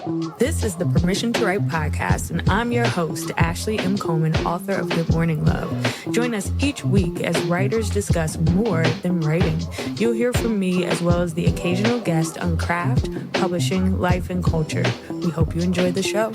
This is the Permission to Write podcast, and I'm your host, Ashley M. Coleman, author of Good Morning Love. Join us each week as writers discuss more than writing. You'll hear from me as well as the occasional guest on craft, publishing, life, and culture. We hope you enjoy the show.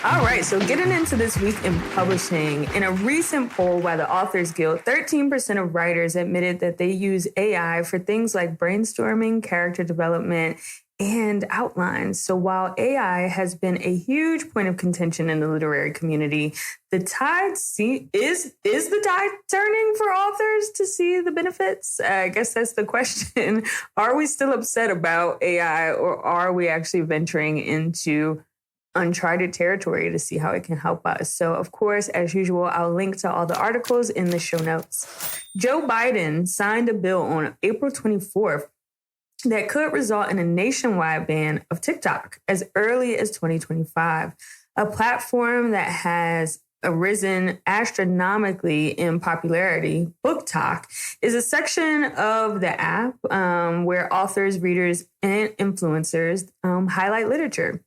All right, so getting into this week in publishing, in a recent poll by the Authors Guild, 13% of writers admitted that they use AI for things like brainstorming, character development, and outlines. So while AI has been a huge point of contention in the literary community, the tide is the tide turning for authors to see the benefits? I guess that's the question. Are we still upset about AI, or are we actually venturing into uncharted territory to see how it can help us? So, of course, as usual, I'll link to all the articles in the show notes. Joe Biden signed a bill on April 24th that could result in a nationwide ban of TikTok as early as 2025, a platform that has arisen astronomically in popularity. BookTok is a section of the app where authors, readers, and influencers highlight literature.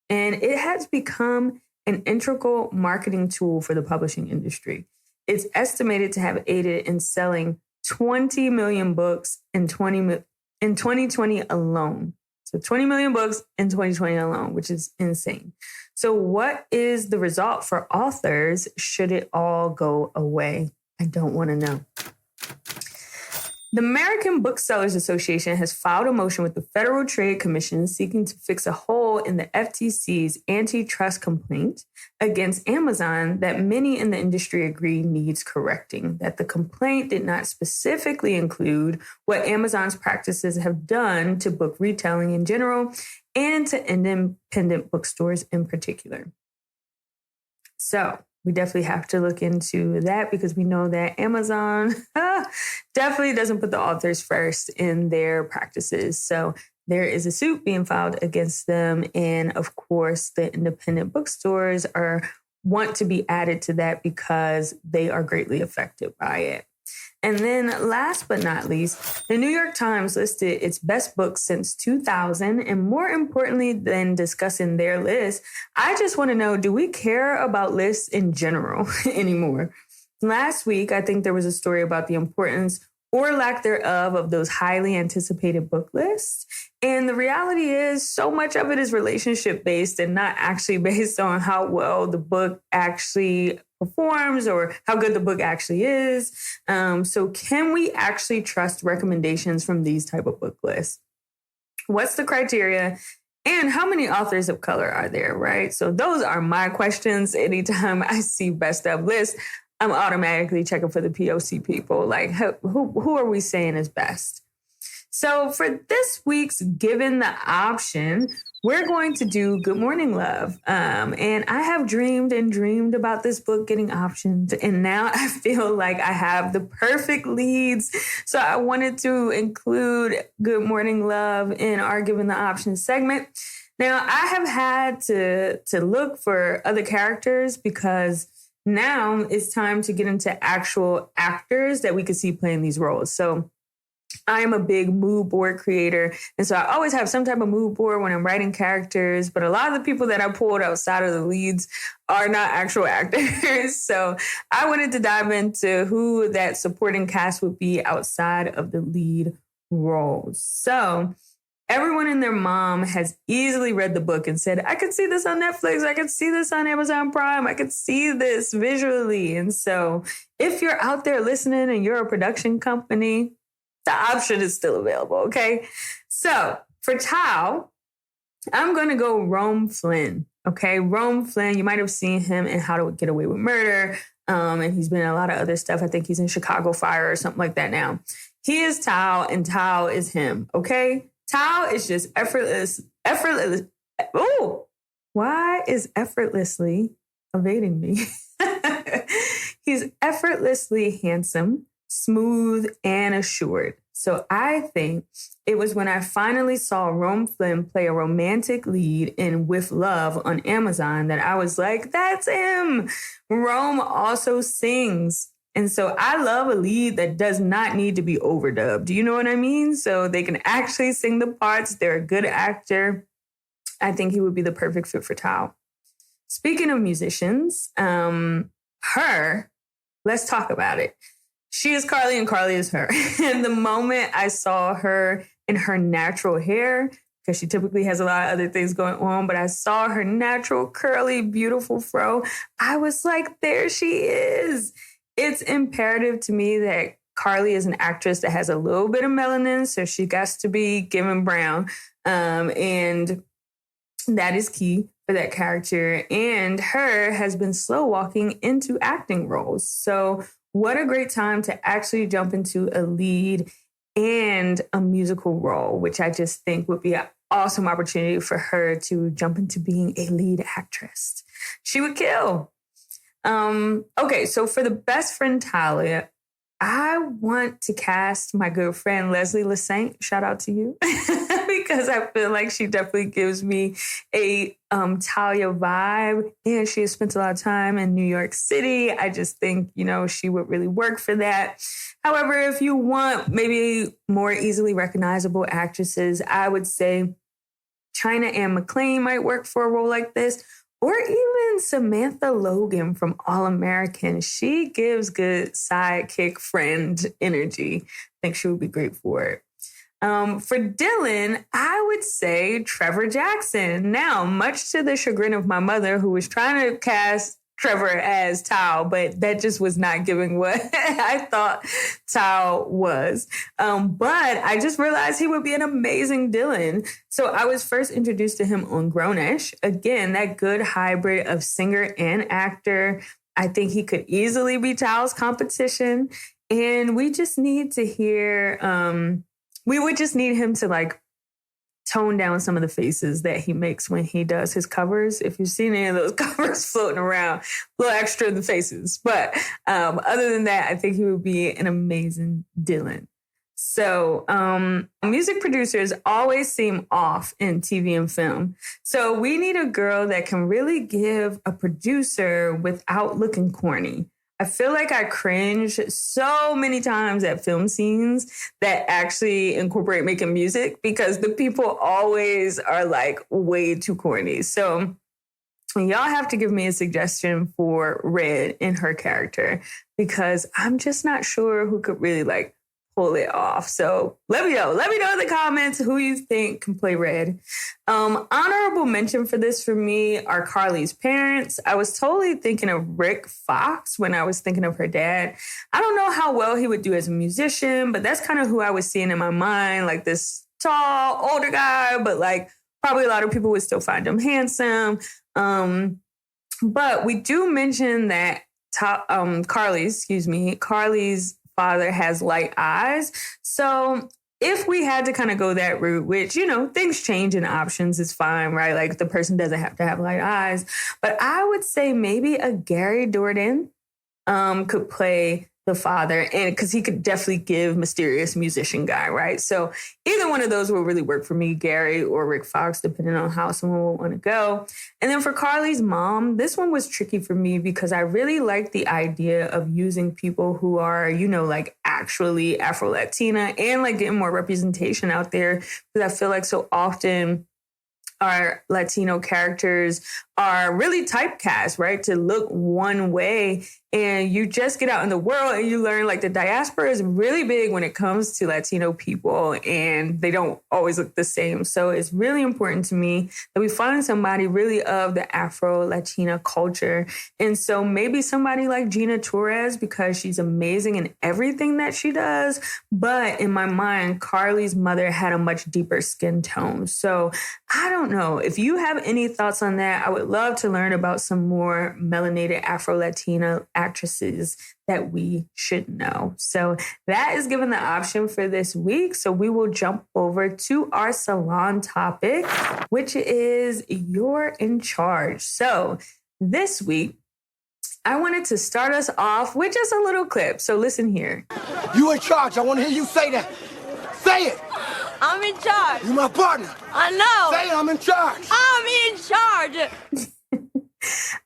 And it has become an integral marketing tool for the publishing industry. It's estimated to have aided in selling 20 million books in 2020 alone. So 20 million books in 2020 alone, which is insane. So what is the result for authors should it all go away? I don't want to know. The American Booksellers Association has filed a motion with the Federal Trade Commission seeking to fix a hole in the FTC's antitrust complaint against Amazon that many in the industry agree needs correcting, that the complaint did not specifically include what Amazon's practices have done to book retailing in general and to independent bookstores in particular. So, we definitely have to look into that because we know that Amazon definitely doesn't put the authors first in their practices. So there is a suit being filed against them. And of course, the independent bookstores want to be added to that because they are greatly affected by it. And then last but not least, the New York Times listed its best books since 2000. And more importantly than discussing their list, I just want to know, do we care about lists in general anymore? Last week, I think there was a story about the importance or lack thereof of those highly anticipated book lists. And the reality is so much of it is relationship based and not actually based on how well the book actually performs or how good the book actually is. So can we actually trust recommendations from these type of book lists? What's the criteria? And how many authors of color are there, right? So those are my questions. Anytime I see best of lists, I'm automatically checking for the POC people. Like, who are we saying is best? So for this week's Given the Option, we're going to do Good Morning Love. And I have dreamed about this book getting optioned. And now I feel like I have the perfect leads. So I wanted to include Good Morning Love in our Given the Option segment. Now, I have had to look for other characters because now it's time to get into actual actors that we could see playing these roles. So I am a big mood board creator. And so I always have some type of mood board when I'm writing characters. But a lot of the people that I pulled outside of the leads are not actual actors. So I wanted to dive into who that supporting cast would be outside of the lead roles. So everyone and their mom has easily read the book and said, I could see this on Netflix. I could see this on Amazon Prime. I could see this visually. And so if you're out there listening and you're a production company, the option is still available, okay? So for Tao, I'm going to go Rome Flynn, okay? Rome Flynn, you might have seen him in How to Get Away with Murder, and he's been in a lot of other stuff. I think he's in Chicago Fire or something like that now. He is Tao, and Tao is him, okay? Tao is just effortless. Oh, why is effortlessly evading me? He's effortlessly handsome, smooth, and assured. So I think it was when I finally saw Rome Flynn play a romantic lead in With Love on Amazon that I was like, that's him. Rome also sings. And so I love a lead that does not need to be overdubbed. Do you know what I mean? So they can actually sing the parts. They're a good actor. I think he would be the perfect fit for Tao. Speaking of musicians, let's talk about it. She is Carly and Carly is her. And the moment I saw her in her natural hair, because she typically has a lot of other things going on, but I saw her natural, curly, beautiful fro, I was like, there she is. It's imperative to me that Carly is an actress that has a little bit of melanin, so she got to be given brown. And that is key for that character. And her has been slow walking into acting roles. So what a great time to actually jump into a lead and a musical role, which I just think would be an awesome opportunity for her to jump into being a lead actress. She would kill. Okay, so for the best friend Talia, I want to cast my good friend Leslie Lasaint. Shout out to you. Because I feel like she definitely gives me a Talia vibe. And she has spent a lot of time in New York City. I just think, she would really work for that. However, if you want maybe more easily recognizable actresses, I would say China Anne McClain might work for a role like this. Or even Samantha Logan from All American. She gives good sidekick friend energy. I think she would be great for it. For Dylan, I would say Trevor Jackson. Now, much to the chagrin of my mother, who was trying to cast Trevor as Tao, but that just was not giving what I thought Tao was. But I just realized he would be an amazing Dylan. So I was first introduced to him on Grownish. Again, that good hybrid of singer and actor. I think he could easily be Tao's competition. And we just need to hear, we would just need him to tone down some of the faces that he makes when he does his covers. If you've seen any of those covers floating around, a little extra in the faces. But other than that, I think he would be an amazing Dylan. So music producers always seem off in TV and film. So we need a girl that can really give a producer without looking corny. I feel like I cringe so many times at film scenes that actually incorporate making music because the people always are way too corny. So y'all have to give me a suggestion for Red in her character because I'm just not sure who could really pull it off. So let me know. Let me know in the comments who you think can play Red. Honorable mention for this for me are Carly's parents. I was totally thinking of Rick Fox when I was thinking of her dad. I don't know how well he would do as a musician, but that's kind of who I was seeing in my mind, this tall, older guy, but probably a lot of people would still find him handsome. But we do mention that Carly's father has light eyes. So if we had to kind of go that route, which, things change in options, it's fine, right? The person doesn't have to have light eyes. But I would say maybe a Gary Dourdan could play the father, and because he could definitely give mysterious musician guy, right? So either one of those will really work for me, Gary or Rick Fox, depending on how someone will want to go. And then for Carly's mom, this one was tricky for me because I really like the idea of using people who are, actually Afro-Latina and getting more representation out there, because I feel like so often our Latino characters are really typecast, right? To look one way. And you just get out in the world and you learn the diaspora is really big when it comes to Latino people and they don't always look the same. So it's really important to me that we find somebody really of the Afro-Latina culture. And so maybe somebody like Gina Torres, because she's amazing in everything that she does. But in my mind, Carly's mother had a much deeper skin tone. So I don't know. If you have any thoughts on that, I would love to learn about some more melanated Afro-Latina actresses that we should know. So that is given the option for this week. So we will jump over to our salon topic, which is You're in Charge. So this week, I wanted to start us off with just a little clip. So listen here. You in charge. I want to hear you say that. Say it. I'm in charge. You my partner. I know. Say it. I'm in charge. I'm in charge.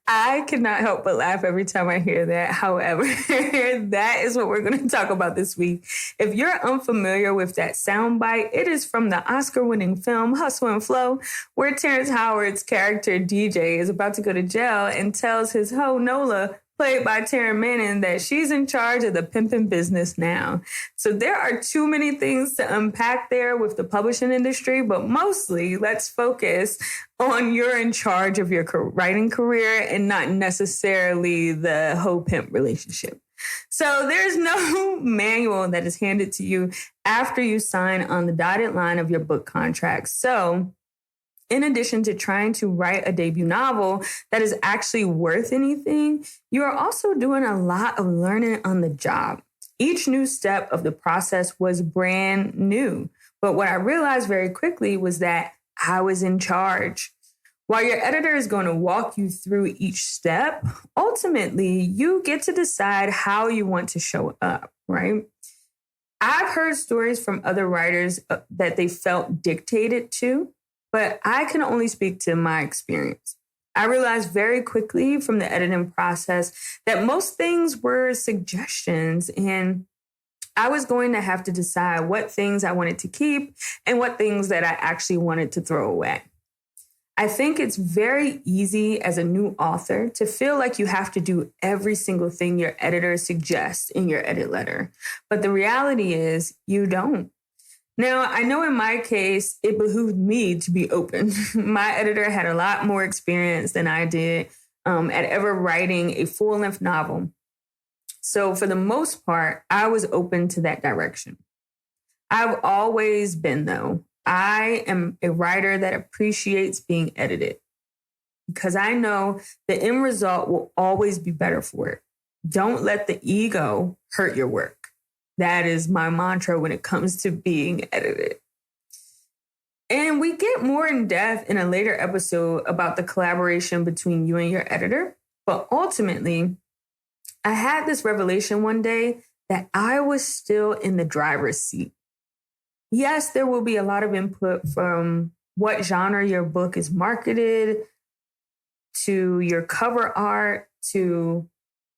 I cannot help but laugh every time I hear that. However, that is what we're going to talk about this week. If you're unfamiliar with that soundbite, it is from the Oscar-winning film Hustle and Flow, where Terrence Howard's character DJ is about to go to jail and tells his hoe Nola, played by Taryn Manning, that she's in charge of the pimping business now. So there are too many things to unpack there with the publishing industry, but mostly let's focus on you're in charge of your writing career and not necessarily the hoe pimp relationship. So there's no manual that is handed to you after you sign on the dotted line of your book contract. So in addition to trying to write a debut novel that is actually worth anything, you are also doing a lot of learning on the job. Each new step of the process was brand new. But what I realized very quickly was that I was in charge. While your editor is going to walk you through each step, ultimately, you get to decide how you want to show up, right? I've heard stories from other writers that they felt dictated to, but I can only speak to my experience. I realized very quickly from the editing process that most things were suggestions, and I was going to have to decide what things I wanted to keep and what things that I actually wanted to throw away. I think it's very easy as a new author to feel like you have to do every single thing your editor suggests in your edit letter. But the reality is you don't. Now, I know in my case, it behooved me to be open. My editor had a lot more experience than I did at ever writing a full-length novel. So for the most part, I was open to that direction. I've always been, though. I am a writer that appreciates being edited because I know the end result will always be better for it. Don't let the ego hurt your work. That is my mantra when it comes to being edited. And we get more in depth in a later episode about the collaboration between you and your editor. But ultimately, I had this revelation one day that I was still in the driver's seat. Yes, there will be a lot of input from what genre your book is marketed to your cover art to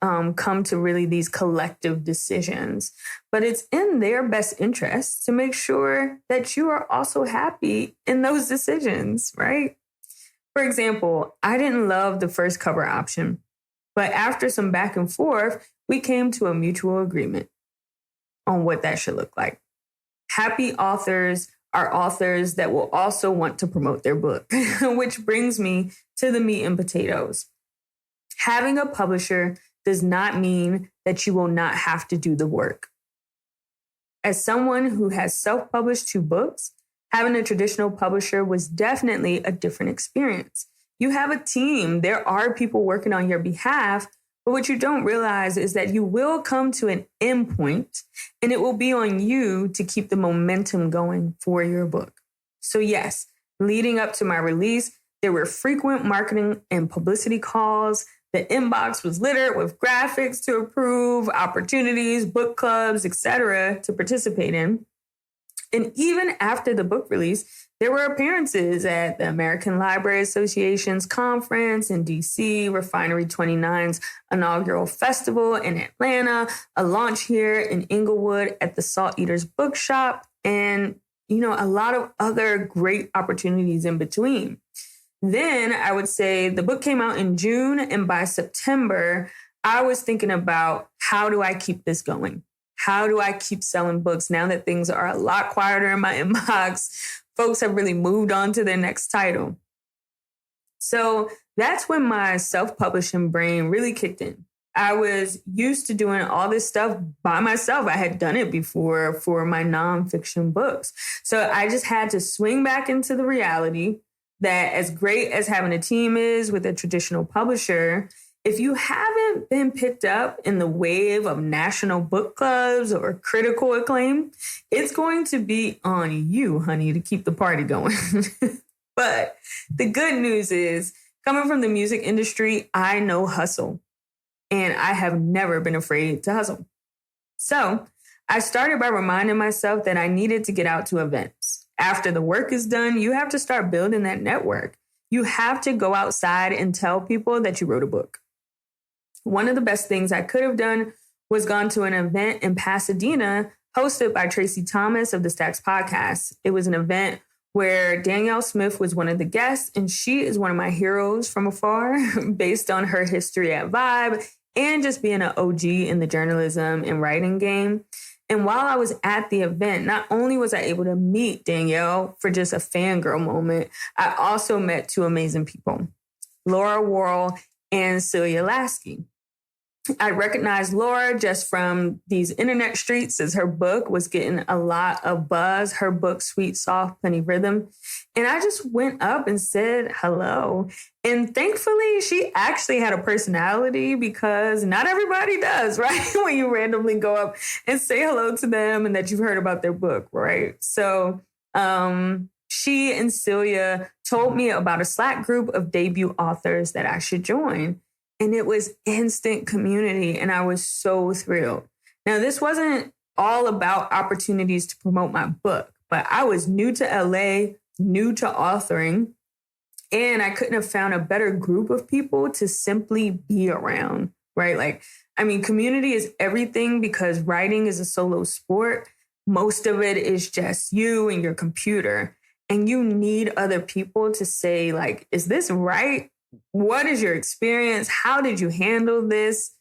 come to really these collective decisions. But it's in their best interest to make sure that you are also happy in those decisions, right? For example, I didn't love the first cover option, but after some back and forth, we came to a mutual agreement on what that should look like. Happy authors are authors that will also want to promote their book, which brings me to the meat and potatoes. Having a publisher does not mean that you will not have to do the work. As someone who has self-published 2 books, having a traditional publisher was definitely a different experience. You have a team. There are people working on your behalf, but what you don't realize is that you will come to an end point, and it will be on you to keep the momentum going for your book. So yes, leading up to my release, there were frequent marketing and publicity calls. The inbox was littered with graphics to approve, opportunities, book clubs, etc. to participate in. And even after the book release, there were appearances at the American Library Association's conference in DC, Refinery 29's inaugural festival in Atlanta, a launch here in Inglewood at the Salt Eaters Bookshop, and, a lot of other great opportunities in between. Then I would say the book came out in June, and by September, I was thinking about how do I keep this going? How do I keep selling books now that things are a lot quieter in my inbox? Folks have really moved on to their next title. So that's when my self-publishing brain really kicked in. I was used to doing all this stuff by myself. I had done it before for my nonfiction books. So I just had to swing back into the reality that as great as having a team is with a traditional publisher, if you haven't been picked up in the wave of national book clubs or critical acclaim, it's going to be on you, honey, to keep the party going. But the good news is, coming from the music industry, I know hustle, and I have never been afraid to hustle. So I started by reminding myself that I needed to get out to events. After the work is done, you have to start building that network. you have to go outside and tell people that you wrote a book. One of the best things I could have done was gone to an event in Pasadena hosted by Tracy Thomas of the Stacks Podcast. It was an event where Danielle Smith was one of the guests, and she is one of my heroes from afar based on her history at Vibe and just being an OG in the journalism and writing game. And while I was at the event, not only was I able to meet Danielle for just a fangirl moment, I also met two amazing people, Laura Worrell and Celia Lasky. I recognized Laura just from these internet streets as her book was getting a lot of buzz, her book, Sweet, Soft, Plenty Rhythm. And I just went up and said hello. And thankfully, she actually had a personality because not everybody does, right? When you randomly go up and say hello to them and that you've heard about their book, right? So she and Celia told me about a Slack group of debut authors that I should join. And it was instant community, and I was so thrilled. Now, this wasn't all about opportunities to promote my book, but I was new to LA, new to authoring, and I couldn't have found a better group of people to simply be around, right? Community is everything because writing is a solo sport. Most of it is just you and your computer, and you need other people to say, is this right? What is your experience? How did you handle this?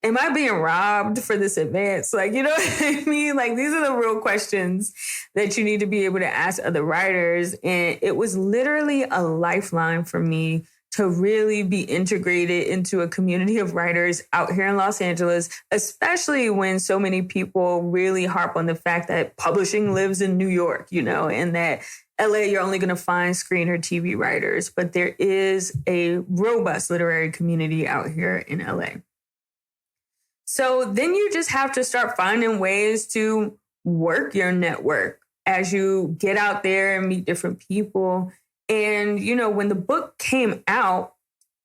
Am I being robbed for this advance? You know what I mean? These are the real questions that you need to be able to ask other writers. And it was literally a lifeline for me to really be integrated into a community of writers out here in Los Angeles, especially when so many people really harp on the fact that publishing lives in New York, and that LA, you're only going to find screen or TV writers, but there is a robust literary community out here in LA. So then you just have to start finding ways to work your network as you get out there and meet different people. And, when the book came out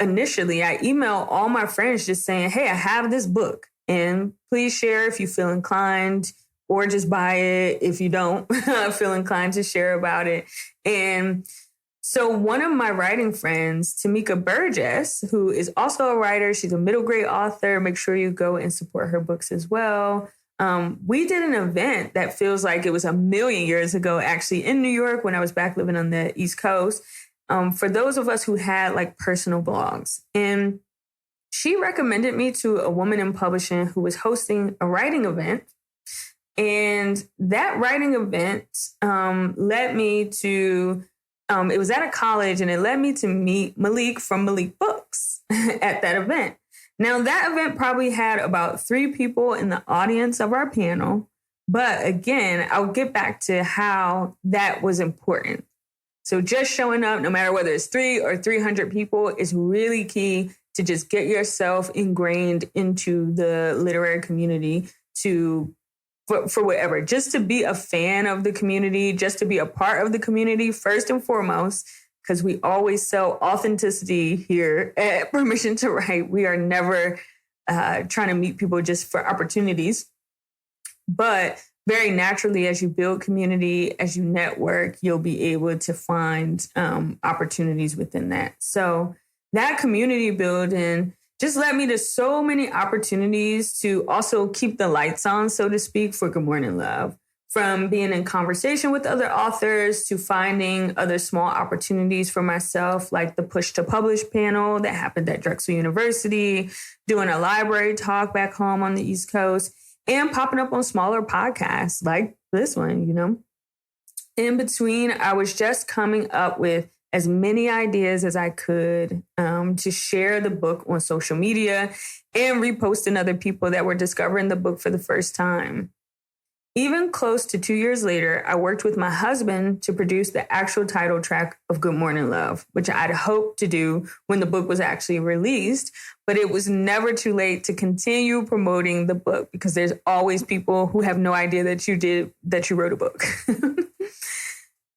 initially, I emailed all my friends just saying, hey, I have this book and please share if you feel inclined, or just buy it if you don't feel inclined to share about it. And so one of my writing friends, Tamika Burgess, who is also a writer, she's a middle grade author. Make sure you go and support her books as well. We did an event that feels like it was a million years ago, actually in New York when I was back living on the East Coast, for those of us who had personal blogs. And she recommended me to a woman in publishing who was hosting a writing event. And that writing event led me to, it was at a college, and it led me to meet Malik from Malik Books at that event. Now, that event probably had about 3 people in the audience of our panel. But again, I'll get back to how that was important. So just showing up, no matter whether it's 3 or 300 people, is really key to just get yourself ingrained into the literary community for whatever, just to be a fan of the community, just to be a part of the community, first and foremost, because we always sell authenticity here at Permission to Write. We are never trying to meet people just for opportunities. But very naturally, as you build community, as you network, you'll be able to find opportunities within that. So that community building just led me to so many opportunities to also keep the lights on, so to speak, for Good Morning Love. From being in conversation with other authors to finding other small opportunities for myself, like the Push to Publish panel that happened at Drexel University, doing a library talk back home on the East Coast, and popping up on smaller podcasts like this one, In between, I was just coming up with as many ideas as I could to share the book on social media and reposting other people that were discovering the book for the first time. Even close to 2 years later, I worked with my husband to produce the actual title track of Good Morning Love, which I'd hoped to do when the book was actually released, but it was never too late to continue promoting the book because there's always people who have no idea that you wrote a book.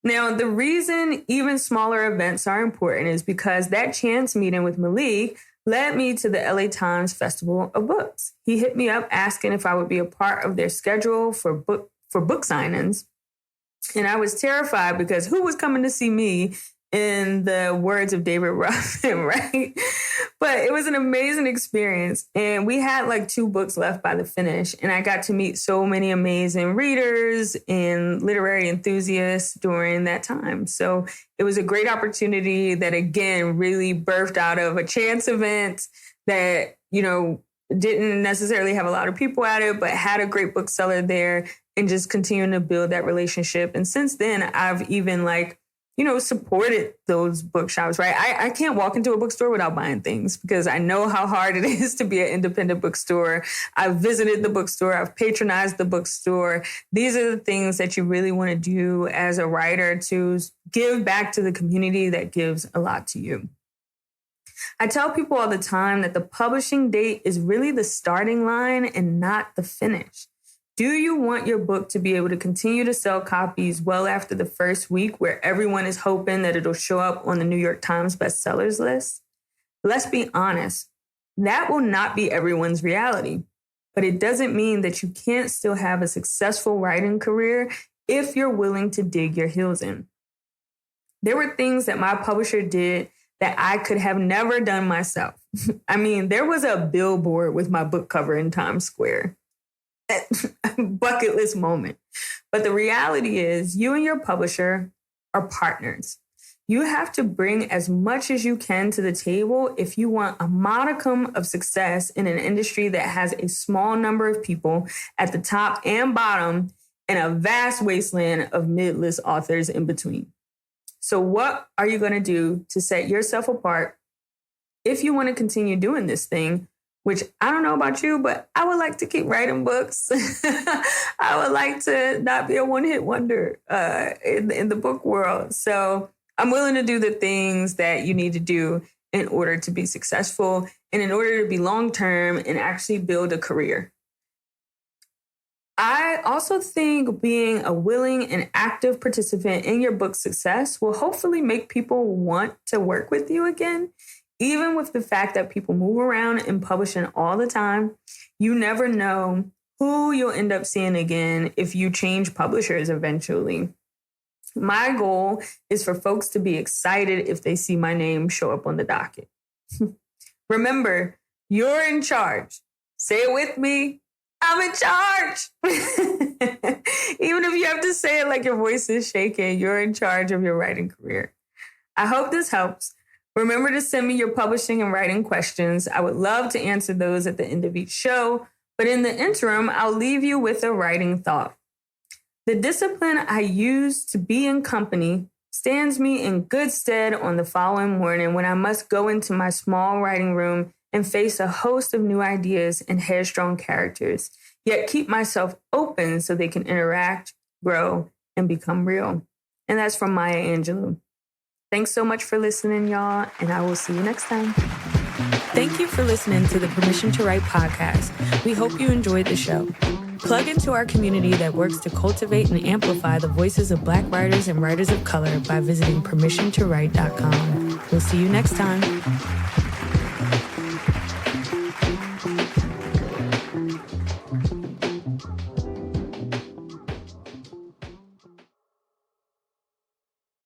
Now, the reason even smaller events are important is because that chance meeting with Malik led me to the LA Times Festival of Books. He hit me up asking if I would be a part of their schedule for book signings. And I was terrified because who was coming to see me in the words of David Ruffin, right? But it was an amazing experience. And we had like 2 books left by the finish. And I got to meet so many amazing readers and literary enthusiasts during that time. So it was a great opportunity that, again, really birthed out of a chance event that, didn't necessarily have a lot of people at it, but had a great bookseller there and just continuing to build that relationship. And since then, I've even supported those bookshops, right? I can't walk into a bookstore without buying things because I know how hard it is to be an independent bookstore. I've visited the bookstore. I've patronized the bookstore. These are the things that you really want to do as a writer to give back to the community that gives a lot to you. I tell people all the time that the publishing date is really the starting line and not the finish. Do you want your book to be able to continue to sell copies well after the first week where everyone is hoping that it'll show up on the New York Times bestsellers list? Let's be honest, that will not be everyone's reality, but it doesn't mean that you can't still have a successful writing career if you're willing to dig your heels in. There were things that my publisher did that I could have never done myself. I mean, there was a billboard with my book cover in Times Square. Bucket list moment. But the reality is you and your publisher are partners. You have to bring as much as you can to the table if you want a modicum of success in an industry that has a small number of people at the top and bottom and a vast wasteland of mid-list authors in between. So what are you going to do to set yourself apart if you want to continue doing this thing, which I don't know about you, but I would like to keep writing books. I would like to not be a one-hit wonder in the book world. So I'm willing to do the things that you need to do in order to be successful and in order to be long-term and actually build a career. I also think being a willing and active participant in your book's success will hopefully make people want to work with you again. Even with the fact that people move around in publishing all the time, you never know who you'll end up seeing again if you change publishers eventually. My goal is for folks to be excited if they see my name show up on the docket. Remember, you're in charge. Say it with me. I'm in charge. Even if you have to say it like your voice is shaking, you're in charge of your writing career. I hope this helps. Remember to send me your publishing and writing questions. I would love to answer those at the end of each show. But in the interim, I'll leave you with a writing thought. The discipline I use to be in company stands me in good stead on the following morning when I must go into my small writing room and face a host of new ideas and headstrong characters, yet keep myself open so they can interact, grow, and become real. And that's from Maya Angelou. Thanks so much for listening, y'all, and I will see you next time. Thank you for listening to the Permission to Write podcast. We hope you enjoyed the show. Plug into our community that works to cultivate and amplify the voices of Black writers and writers of color by visiting permissiontowrite.com. We'll see you next time.